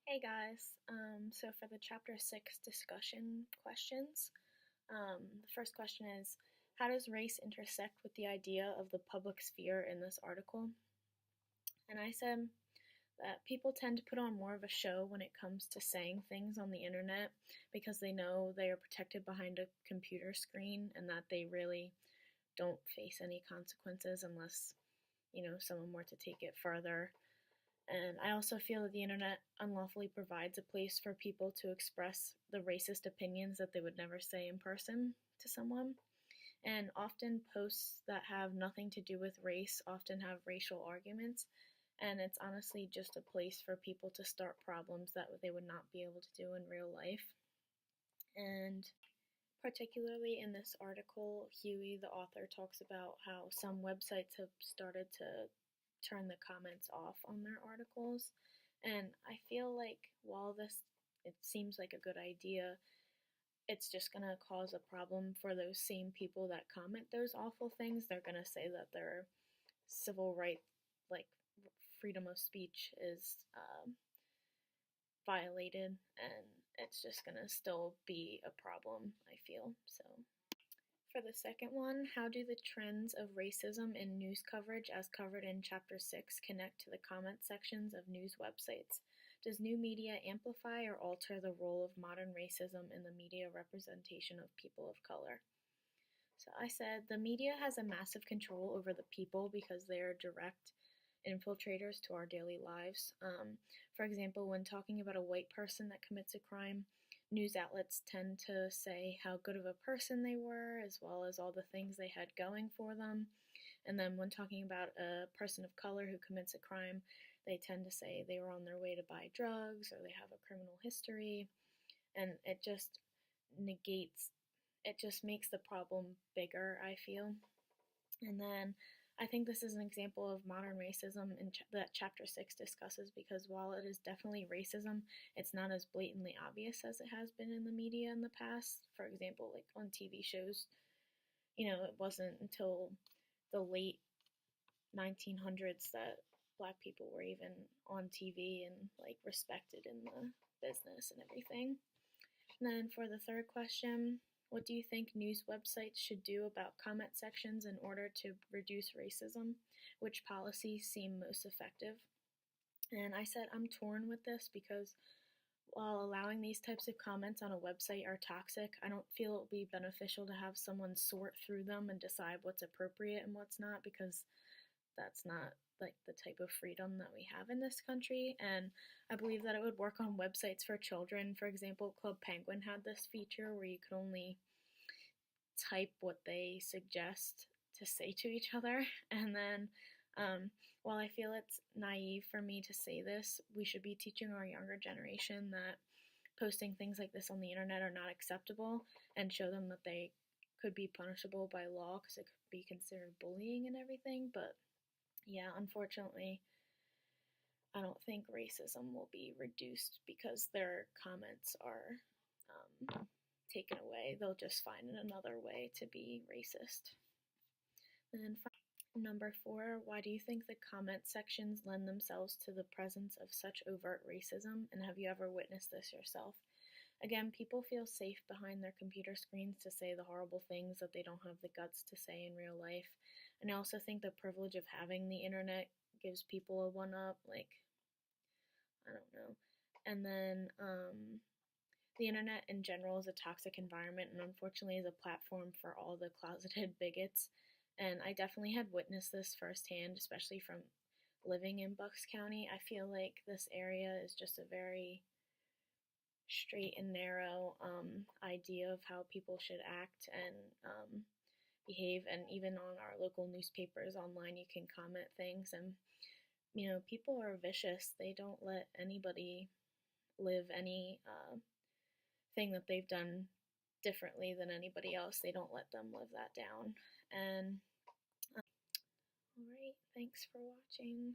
Hey guys, so for the chapter 6 discussion questions, the first question is, how does race intersect with the idea of the public sphere in this article? And I said that people tend to put on more of a show when it comes to saying things on the internet because they know they are protected behind a computer screen and that they really don't face any consequences unless, someone were to take it further. And I also feel that the internet unlawfully provides a place for people to express the racist opinions that they would never say in person to someone. And often posts that have nothing to do with race often have racial arguments. And it's honestly just a place for people to start problems that they would not be able to do in real life. And particularly in this article, Huey, the author, talks about how some websites have started to turn the comments off on their articles. And I feel like while it seems like a good idea, it's just going to cause a problem for those same people that comment those awful things. They're going to say that their civil right, like freedom of speech, is violated, and it's just going to still be a problem, I feel. So for the second one, how do the trends of racism in news coverage, as covered in Chapter 6, connect to the comment sections of news websites? Does new media amplify or alter the role of modern racism in the media representation of people of color? So I said the media has a massive control over the people because they are direct infiltrators to our daily lives. For example, when talking about a white person that commits a crime, news outlets tend to say how good of a person they were, as well as all the things they had going for them. And then when talking about a person of color who commits a crime, they tend to say they were on their way to buy drugs or they have a criminal history. And it just makes the problem bigger, I feel. And then I think this is an example of modern racism that Chapter 6 discusses, because while it is definitely racism, it's not as blatantly obvious as it has been in the media in the past. For example, like on TV shows, it wasn't until the late 1900s that black people were even on TV and like respected in the business and everything. And then for the third question, what do you think news websites should do about comment sections in order to reduce racism? Which policies seem most effective? And I said I'm torn with this because while allowing these types of comments on a website are toxic, I don't feel it would be beneficial to have someone sort through them and decide what's appropriate and what's not, because that's not like the type of freedom that we have in this country. And I believe that it would work on websites for children. For example, Club Penguin had this feature where you could only type what they suggest to say to each other. And then while I feel it's naive for me to say this, we should be teaching our younger generation that posting things like this on the internet are not acceptable, and show them that they could be punishable by law because it could be considered bullying and everything. But yeah, unfortunately, I don't think racism will be reduced because their comments are taken away. They'll just find another way to be racist. And then number 4, why do you think the comment sections lend themselves to the presence of such overt racism, and have you ever witnessed this yourself? Again, people feel safe behind their computer screens to say the horrible things that they don't have the guts to say in real life. And I also think the privilege of having the internet gives people a one-up, like, I don't know. And then the internet in general is a toxic environment and unfortunately is a platform for all the closeted bigots. And I definitely had witnessed this firsthand, especially from living in Bucks County. I feel like this area is just a very straight and narrow idea of how people should act and behave. And even on our local newspapers online, you can comment things. And, people are vicious. They don't let anybody live any thing that they've done differently than anybody else. They don't let them live that down. And all right, thanks for watching.